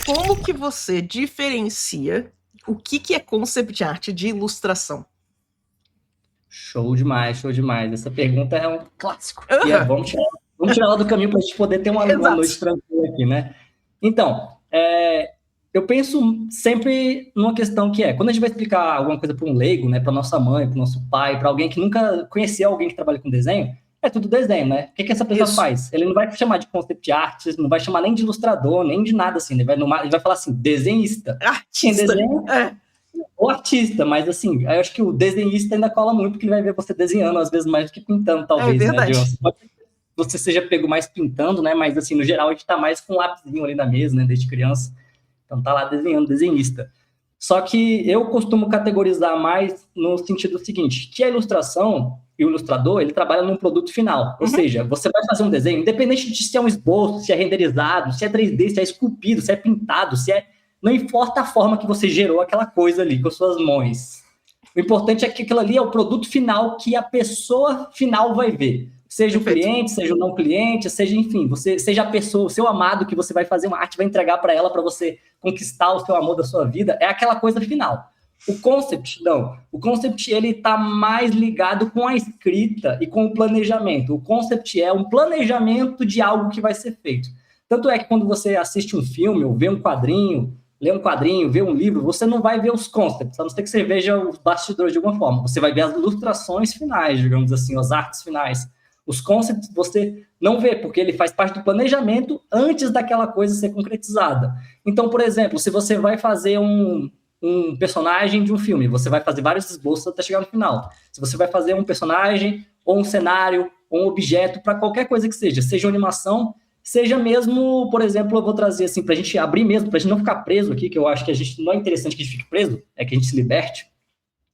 como que você diferencia o que é concept art de ilustração? Show demais, show demais. Essa pergunta é um clássico. E Aham, vamos tirar ela do caminho para a gente poder ter uma exato. noite tranquila aqui, né? Então, eu penso sempre numa questão que quando a gente vai explicar alguma coisa para um leigo, né, para nossa mãe, para o nosso pai, para alguém que nunca conheceu alguém que trabalha com desenho, é tudo desenho, né? O que essa pessoa Isso. faz? Ele não vai chamar de concept artist, não vai chamar nem de ilustrador, nem de nada assim. Ele vai falar assim, desenhista. Quem Artista. desenha o artista, mas assim, eu acho que o desenhista ainda cola muito, porque ele vai ver você desenhando, às vezes, mais do que pintando, É talvez, né, verdade. Pode ser que você seja pego mais pintando, né, mas assim, no geral, a gente tá mais com um lápisinho ali na mesa, né, desde criança. Então tá lá desenhando, desenhista. Só que eu costumo categorizar mais no sentido seguinte, que a ilustração e o ilustrador, ele trabalha num produto final. Ou seja, você vai fazer um desenho, independente de se é um esboço, se é renderizado, se é 3D, se é esculpido, se é pintado, se é... Não importa a forma que você gerou aquela coisa ali com as suas mãos. O importante é que aquilo ali é o produto final que a pessoa final vai ver. Seja Perfeito. o cliente, seja o não cliente, seja, enfim, seja a pessoa, o seu amado que você vai fazer uma arte, vai entregar para ela, para você conquistar o seu amor da sua vida, é aquela coisa final. O concept, não. O concept, ele está mais ligado com a escrita e com o planejamento. O concept é um planejamento de algo que vai ser feito. Tanto é que quando você assiste um filme ou vê um quadrinho, lê um quadrinho, vê um livro, você não vai ver os concepts, a não ser que você veja os bastidores de alguma forma. Você vai ver as ilustrações finais, digamos assim, as artes finais. Os concepts você não vê, porque ele faz parte do planejamento antes daquela coisa ser concretizada. Então, por exemplo, se você vai fazer um personagem de um filme, você vai fazer vários esboços até chegar no final. Se você vai fazer um personagem, ou um cenário, ou um objeto, para qualquer coisa que seja uma animação, seja mesmo, por exemplo, eu vou trazer assim, para a gente abrir mesmo, para a gente não ficar preso aqui, que eu acho que a gente não é interessante que a gente fique preso, é que a gente se liberte.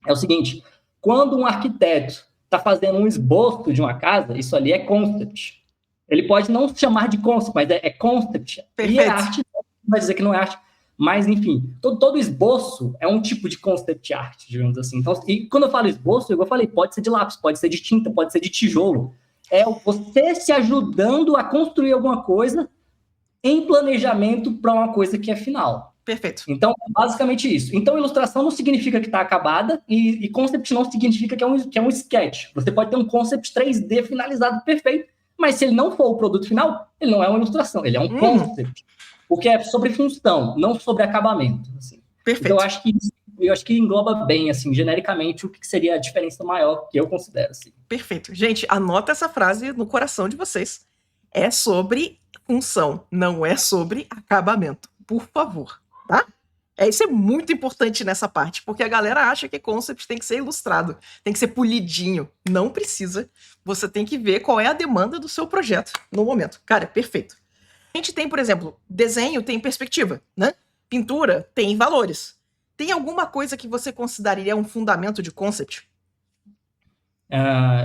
É o seguinte, quando um arquiteto está fazendo um esboço de uma casa, isso ali é concept. Ele pode não chamar de concept, mas é concept. Perfeito. E a arte vai dizer que não é arte. Mas, enfim, todo esboço é um tipo de concept art, digamos assim. Então, e quando eu falo esboço, eu falei, pode ser de lápis, pode ser de tinta, pode ser de tijolo. É você se ajudando a construir alguma coisa em planejamento para uma coisa que é final. Perfeito. Então, é basicamente isso. Então, ilustração não significa que está acabada e concept não significa que é um sketch. Você pode ter um concept 3D finalizado perfeito, mas se ele não for o produto final, ele não é uma ilustração, ele é um concept. Porque é sobre função, não sobre acabamento. Assim. Perfeito. Então, eu acho que engloba bem, assim, genericamente, o que seria a diferença maior que eu considero. Assim. Perfeito. Gente, anota essa frase no coração de vocês. É sobre função, não é sobre acabamento. Por favor, tá? Isso é muito importante nessa parte, porque a galera acha que concept tem que ser ilustrado, tem que ser polidinho. Não precisa. Você tem que ver qual é a demanda do seu projeto no momento. Cara, é perfeito. A gente tem, por exemplo, desenho tem perspectiva, né? Pintura tem valores. Tem alguma coisa que você consideraria um fundamento de concept?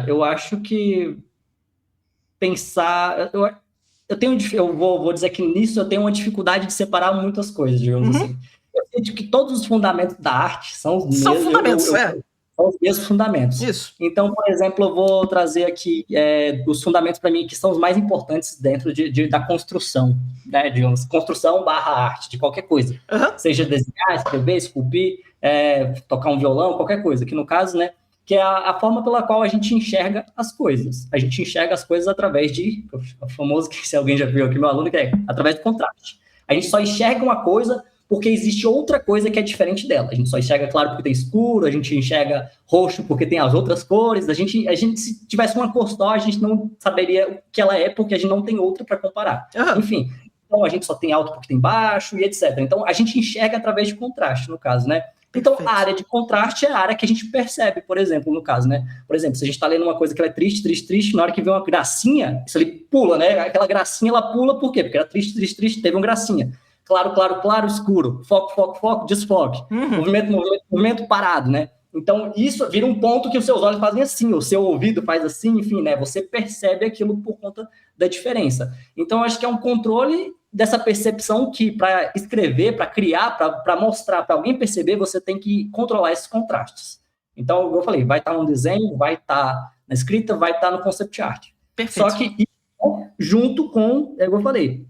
Eu acho que pensar... Eu vou dizer que nisso eu tenho uma dificuldade de separar muitas coisas, digamos assim. Eu sinto que todos os fundamentos da arte são os mesmos. São fundamentos, São os mesmos fundamentos. Isso. Então, por exemplo, eu vou trazer aqui os fundamentos para mim que são os mais importantes dentro da construção, né? Digamos, construção / arte, de qualquer coisa. Seja desenhar, escrever, esculpir, tocar um violão, qualquer coisa. Que no caso, né? Que é a forma pela qual a gente enxerga as coisas. A gente enxerga as coisas através de... O famoso, que se alguém já viu aqui, meu aluno, que é através do contraste. A gente só enxerga uma coisa porque existe outra coisa que é diferente dela. A gente só enxerga claro porque tem escuro, a gente enxerga roxo porque tem as outras cores, a gente se tivesse uma cor só, a gente não saberia o que ela é porque a gente não tem outra para comparar. Enfim, então a gente só tem alto porque tem baixo e etc. Então a gente enxerga através de contraste, no caso, né? Então, a área de contraste é a área que a gente percebe, por exemplo, no caso, né? Por exemplo, se a gente está lendo uma coisa que ela é triste, triste, triste, na hora que vê uma gracinha, isso ali pula, né? Aquela gracinha, ela pula por quê? Porque era triste, triste, triste, teve uma gracinha. Claro, claro, claro, escuro. Foco, foco, foco, desfoque. Movimento, movimento, movimento, parado, né? Então, isso vira um ponto que os seus olhos fazem assim, o seu ouvido faz assim, enfim, né? Você percebe aquilo por conta da diferença. Então, acho que é um controle dessa percepção que, para escrever, para criar, para mostrar, para alguém perceber, você tem que controlar esses contrastes. Então, como eu falei, vai estar no desenho, vai estar na escrita, vai estar no concept art. Perfeito. Só que junto com, como eu falei,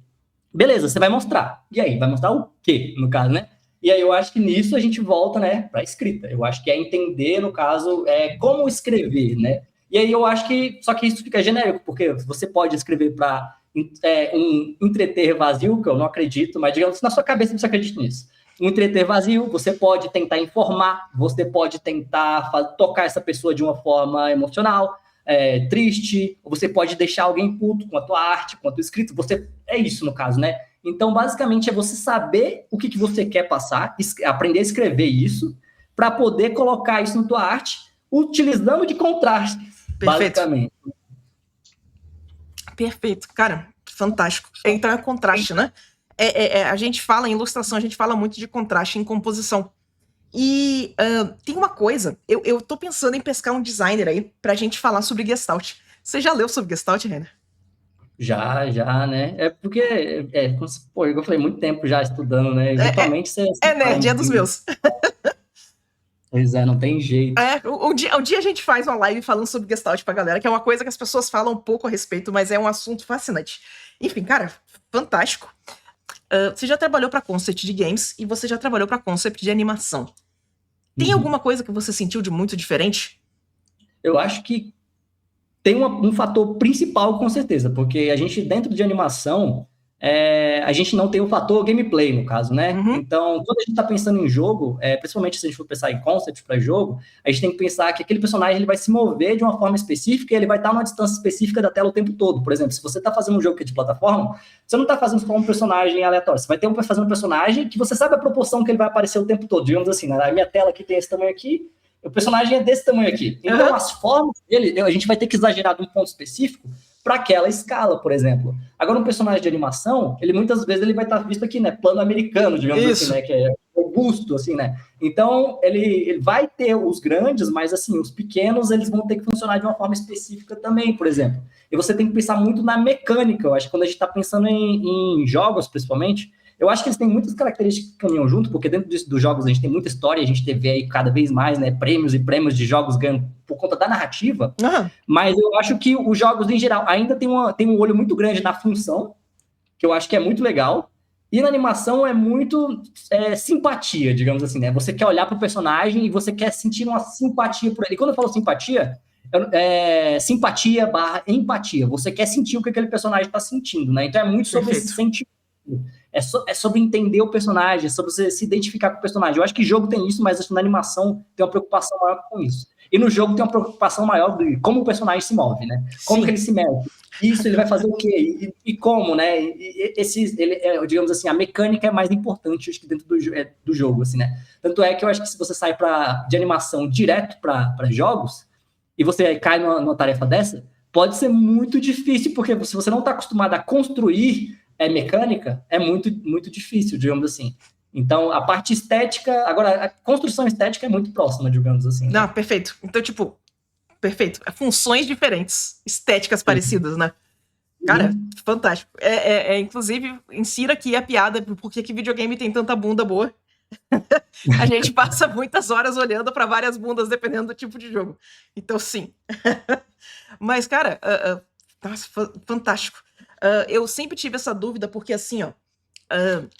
Beleza, você vai mostrar. E aí, vai mostrar o quê, no caso, né? E aí eu acho que nisso a gente volta, né, para a escrita. Eu acho que é entender, no caso, como escrever, né? E aí eu acho que, só que isso fica genérico, porque você pode escrever para um entreter vazio, que eu não acredito, mas digamos, na sua cabeça você acredita nisso. Um entreter vazio, você pode tentar informar, você pode tentar tocar essa pessoa de uma forma emocional, triste, ou você pode deixar alguém puto com a tua arte, com a tua escrita. É isso, no caso, né? Então, basicamente, é você saber o que você quer passar, aprender a escrever isso, para poder colocar isso na tua arte, utilizando de contraste, basicamente. Perfeito. Cara, fantástico. Então, é contraste, né? A gente fala em ilustração, a gente fala muito de contraste em composição. E tem uma coisa, eu tô pensando em pescar um designer aí pra gente falar sobre Gestalt. Você já leu sobre Gestalt, Renner? Já, né? É porque, pô, eu falei muito tempo já estudando, né? Eventualmente você nerd, é dos meus. Pois é, não tem jeito. Um dia a gente faz uma live falando sobre Gestalt pra galera, que é uma coisa que as pessoas falam um pouco a respeito, mas é um assunto fascinante. Enfim, cara, fantástico. Você já trabalhou pra concept de games e você já trabalhou pra concept de animação. Tem alguma coisa que você sentiu de muito diferente? Eu acho que tem um fator principal, com certeza, porque a gente, dentro de animação, a gente não tem o fator gameplay, no caso, né? Uhum. Então, quando a gente tá pensando em jogo, principalmente se a gente for pensar em concept para jogo, a gente tem que pensar que aquele personagem ele vai se mover de uma forma específica e ele vai estar numa distância específica da tela o tempo todo. Por exemplo, se você tá fazendo um jogo que é de plataforma, você não tá fazendo com um personagem aleatório, você vai fazendo um personagem que você sabe a proporção que ele vai aparecer o tempo todo, digamos assim, né? A minha tela aqui tem esse tamanho aqui, o personagem é desse tamanho aqui. Então, as formas dele, a gente vai ter que exagerar de um ponto específico para aquela escala, por exemplo. Agora, um personagem de animação, ele muitas vezes ele vai estar visto aqui, né? Plano americano, digamos assim, né? Que é robusto, assim, né? Então, ele vai ter os grandes, mas, assim, os pequenos, eles vão ter que funcionar de uma forma específica também, por exemplo. E você tem que pensar muito na mecânica. Eu acho que quando a gente está pensando em jogos, principalmente, eu acho que eles têm muitas características que caminham junto, porque dentro dos jogos a gente tem muita história, a gente vê aí cada vez mais, né, prêmios e prêmios de jogos ganhando por conta da narrativa, mas eu acho que os jogos, em geral, ainda tem um olho muito grande na função, que eu acho que é muito legal, e na animação é muito simpatia, digamos assim, né? Você quer olhar para o personagem e você quer sentir uma simpatia por ele. E quando eu falo simpatia, simpatia / empatia. Você quer sentir o que aquele personagem está sentindo, né? Então é muito sobre esse sentimento. É sobre entender o personagem, é sobre você se identificar com o personagem. Eu acho que jogo tem isso, mas acho que na animação tem uma preocupação maior com isso. E no jogo tem uma preocupação maior de como o personagem se move, né? Como que ele se move. Isso, ele vai fazer o quê? E como, né? Digamos assim, a mecânica é mais importante, acho que dentro do jogo, assim, né? Tanto é que eu acho que se você sai de animação direto para jogos, e você cai numa tarefa dessa, pode ser muito difícil, porque se você não está acostumado a construir mecânica, é muito, muito difícil, digamos assim. Então, a parte estética... Agora, a construção estética é muito próxima, digamos assim. Né? Não, perfeito. Então, tipo, perfeito. Funções diferentes, estéticas parecidas, né? Cara, fantástico. Inclusive, insira aqui a piada, porque que videogame tem tanta bunda boa. A gente passa muitas horas olhando para várias bundas, dependendo do tipo de jogo. Então, sim. Mas, cara, fantástico. Eu sempre tive essa dúvida, porque assim, ó,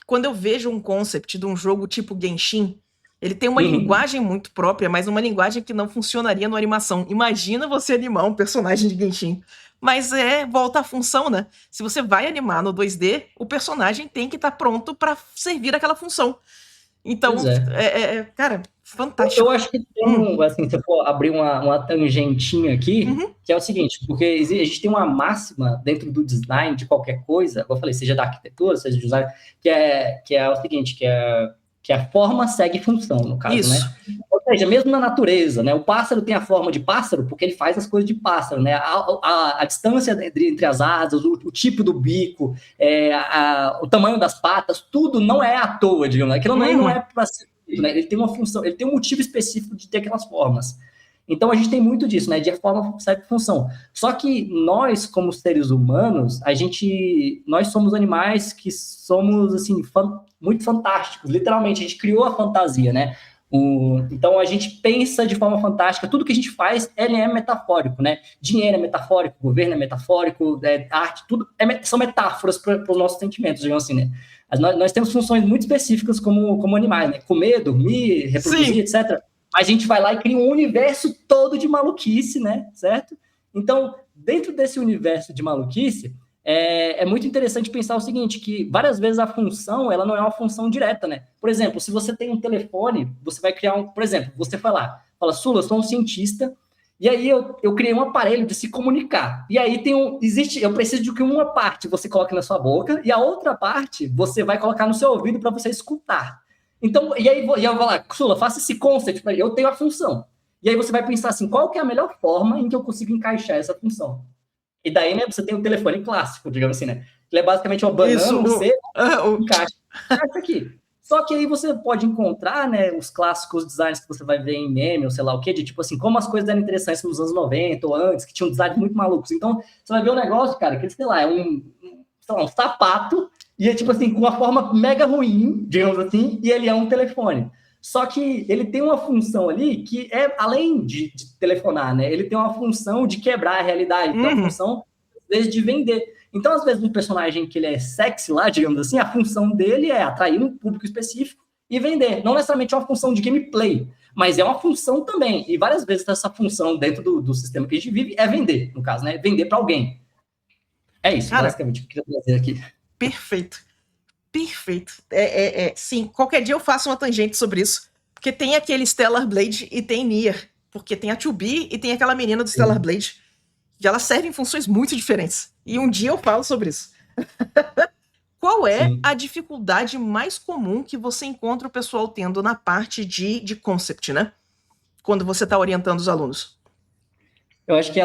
quando eu vejo um concept de um jogo tipo Genshin, ele tem uma linguagem muito própria, mas uma linguagem que não funcionaria no animação. Imagina você animar um personagem de Genshin. Mas volta à função, né? Se você vai animar no 2D, o personagem tem que estar pronto para servir aquela função. Então, cara, fantástico. Eu acho que tem, assim, se eu for abrir uma tangentinha aqui, que é o seguinte, porque a gente tem uma máxima dentro do design de qualquer coisa, como eu falei, seja da arquitetura, seja do design, que é o seguinte, que a forma segue função, no caso, Isso. Né? Ou seja, mesmo na natureza, né? O pássaro tem a forma de pássaro porque ele faz as coisas de pássaro, né? A distância entre as asas, o tipo do bico, o tamanho das patas, tudo não é à toa, digamos. Aquilo não é para ser, né? Ele tem uma função, ele tem um motivo específico de ter aquelas formas. Então, a gente tem muito disso, né? De forma segue função. Só que nós, como seres humanos, nós somos animais que somos, assim, muito fantásticos. Literalmente, a gente criou a fantasia, né? Então, a gente pensa de forma fantástica, tudo que a gente faz, ele é metafórico, né? Dinheiro é metafórico, governo é metafórico, arte, tudo são metáforas para os nossos sentimentos, digamos assim, né? Nós temos funções muito específicas como animais, né? Comer, dormir, reproduzir, Sim. etc. A gente vai lá e cria um universo todo de maluquice, né? Certo? Então, dentro desse universo de maluquice, é muito interessante pensar o seguinte, que várias vezes a função, ela não é uma função direta, né? Por exemplo, se você tem um telefone, você vai criar por exemplo, você vai lá, fala, Sula, eu sou um cientista, e aí eu criei um aparelho de se comunicar. E aí eu preciso de que uma parte você coloque na sua boca, e a outra parte você vai colocar no seu ouvido para você escutar. Então, e aí eu vou lá, Sula, faça esse concept para eu tenho a função. E aí você vai pensar assim, qual que é a melhor forma em que eu consigo encaixar essa função? E daí, né, você tem o telefone clássico, digamos assim, né? Ele é basicamente uma banana, um C, encaixa aqui. Só que aí você pode encontrar, né, os clássicos designs que você vai ver em meme, ou sei lá o quê, de tipo assim, como as coisas eram interessantes nos anos 90 ou antes, que tinham designs muito malucos. Então, você vai ver um negócio, cara, que, sei lá, é um sapato, e é tipo assim, com uma forma mega ruim, digamos assim, e ele é um telefone. Só que ele tem uma função ali que é, além de telefonar, né? Ele tem uma função de quebrar a realidade, tem uma função, às vezes, de vender. Então, às vezes, um personagem que ele é sexy lá, digamos assim, a função dele é atrair um público específico e vender. Não necessariamente é uma função de gameplay, mas é uma função também. E várias vezes essa função dentro do sistema que a gente vive é vender, no caso, né? Vender para alguém. É isso, cara, basicamente, que eu queria trazer aqui. Perfeito. Perfeito. Sim, qualquer dia eu faço uma tangente sobre isso. Porque tem aquele Stellar Blade e tem Nier. Porque tem a 2B e tem aquela menina do Stellar Blade. E elas servem funções muito diferentes. E um dia eu falo sobre isso. Qual é a dificuldade mais comum que você encontra o pessoal tendo na parte de concept, né? Quando você está orientando os alunos? Eu acho que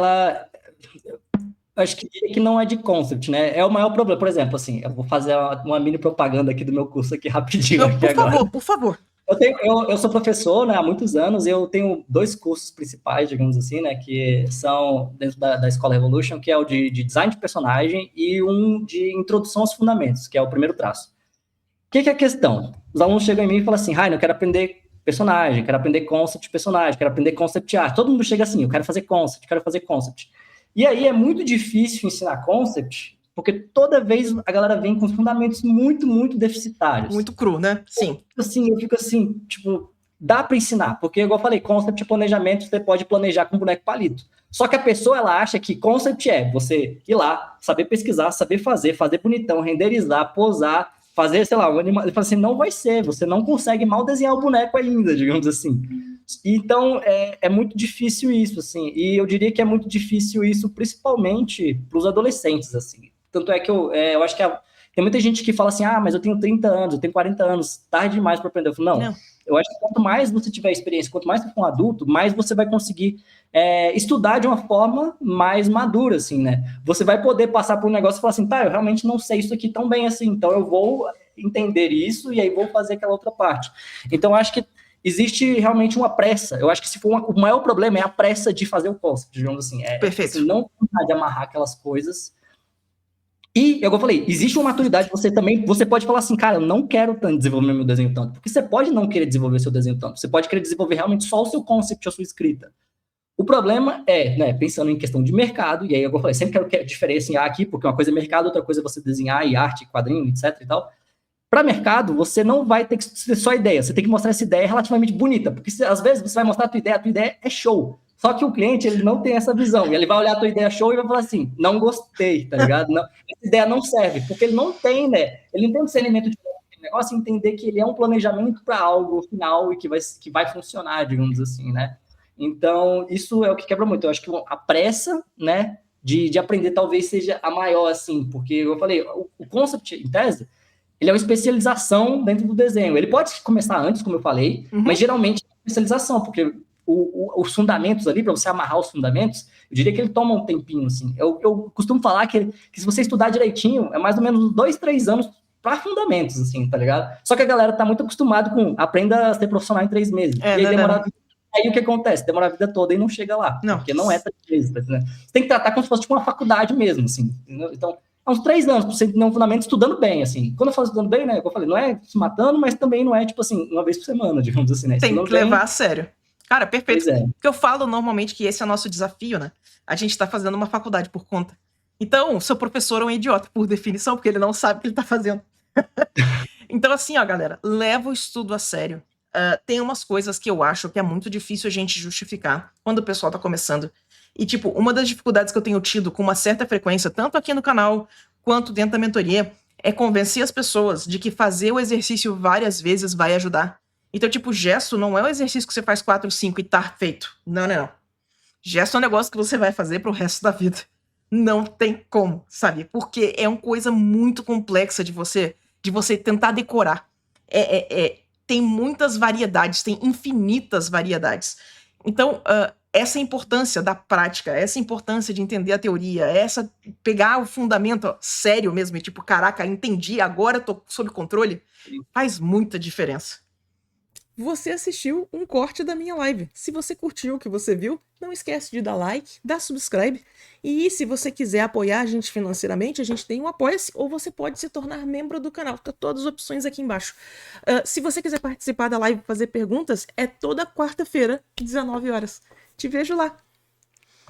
acho que não é de concept, né? É o maior problema. Por exemplo, assim, eu vou fazer uma mini propaganda aqui do meu curso aqui rapidinho. Não, por favor, por favor. Eu sou professor, né, há muitos anos, e eu tenho 2 cursos principais, digamos assim, né, que são dentro da Escola Revolution, que é o de design de personagem e um de introdução aos fundamentos, que é o primeiro traço. O que é a questão? Os alunos chegam em mim e falam assim, Rainer, eu quero aprender personagem, quero aprender concept de personagem, quero aprender concept art. Todo mundo chega assim, eu quero fazer concept, quero fazer concept. E aí é muito difícil ensinar concept, porque toda vez a galera vem com fundamentos muito, muito deficitários. Muito cru, né? Sim. Eu fico assim, tipo, dá para ensinar, porque, igual eu falei, concept de planejamento você pode planejar com boneco palito. Só que a pessoa, ela acha que concept é você ir lá, saber pesquisar, saber fazer bonitão, renderizar, posar, fazer, sei lá, um animal. Ele fala assim, não vai ser, você não consegue mal desenhar o boneco ainda, digamos assim. Então, é muito difícil isso, assim, e eu diria que é muito difícil isso, principalmente para os adolescentes, assim. Tanto é que eu acho que tem muita gente que fala assim, mas eu tenho 30 anos, eu tenho 40 anos, tarde demais para aprender. Eu falo, não, eu acho que quanto mais você tiver experiência, quanto mais você for um adulto, mais você vai conseguir estudar de uma forma mais madura, assim, né? Você vai poder passar por um negócio e falar assim, eu realmente não sei isso aqui tão bem assim, então eu vou entender isso e aí vou fazer aquela outra parte. Então, eu acho que existe realmente uma pressa. Eu acho que o maior problema é a pressa de fazer o concept, digamos assim. Perfeito. Assim, não de amarrar aquelas coisas. E, como eu falei, existe uma maturidade, você pode falar assim, cara, eu não quero tanto desenvolver meu desenho tanto, porque você pode não querer desenvolver seu desenho tanto, você pode querer desenvolver realmente só o seu concept, a sua escrita. O problema é, né, pensando em questão de mercado, e aí, como eu falei, sempre quero diferenciar aqui, porque uma coisa é mercado, outra coisa é você desenhar e arte, quadrinho, etc e tal. Para mercado, você não vai ter que ser só ideia, você tem que mostrar essa ideia relativamente bonita, porque às vezes você vai mostrar a tua ideia é show. Só que o cliente, ele não tem essa visão. E ele vai olhar a tua ideia show e vai falar assim, não gostei, tá ligado? Não, essa ideia não serve, porque ele não tem, né? Ele não tem o discernimento de negócio, entender que ele é um planejamento para algo final e que vai funcionar, digamos assim, né? Então, isso é o que quebra muito. Eu acho que a pressa, né, de aprender talvez seja a maior, assim, porque eu falei, o concept, em tese, ele é uma especialização dentro do desenho. Ele pode começar antes, como eu falei, mas geralmente é uma especialização, porque os fundamentos ali, para você amarrar os fundamentos, eu diria que ele toma um tempinho, assim. Eu costumo falar que se você estudar direitinho, é mais ou menos 2, 3 anos para fundamentos, assim, tá ligado? Só que a galera tá muito acostumada com aprenda a ser profissional em 3 meses. E aí demora Aí o que acontece? Demora a vida toda e não chega lá. Porque não é 3 meses, né? Você tem que tratar como se fosse tipo uma faculdade mesmo, assim. Entendeu? Então, há uns 3 anos, pra você entender um fundamento estudando bem, assim. Quando eu falo estudando bem, né, como eu falei, não é se matando, mas também não é, tipo assim, uma vez por semana, digamos assim, né? Tem que levar a sério. Cara, perfeito. Pois é. Porque eu falo normalmente que esse é o nosso desafio, né? A gente tá fazendo uma faculdade por conta. Então, seu professor é um idiota, por definição, porque ele não sabe o que ele tá fazendo. Então, assim, ó, galera, leva o estudo a sério. Tem umas coisas que eu acho que é muito difícil a gente justificar quando o pessoal tá começando. E, tipo, uma das dificuldades que eu tenho tido com uma certa frequência, tanto aqui no canal quanto dentro da mentoria, é convencer as pessoas de que fazer o exercício várias vezes vai ajudar. Então, tipo, gesto não é um exercício que você faz 4, 5 e tá feito. Não, não, não. Gesto é um negócio que você vai fazer pro resto da vida. Não tem como, sabe? Porque é uma coisa muito complexa de você tentar decorar. Tem muitas variedades, tem infinitas variedades. Então, essa importância da prática, essa importância de entender a teoria, essa pegar o fundamento sério mesmo, e tipo, caraca, entendi, agora tô sob controle, faz muita diferença. Você assistiu um corte da minha live. Se você curtiu o que você viu, não esquece de dar like, dar subscribe. E se você quiser apoiar a gente financeiramente, a gente tem um Apoia-se, ou você pode se tornar membro do canal. Tá todas as opções aqui embaixo. Se você quiser participar da live e fazer perguntas, é toda quarta-feira, 19 horas. Te vejo lá.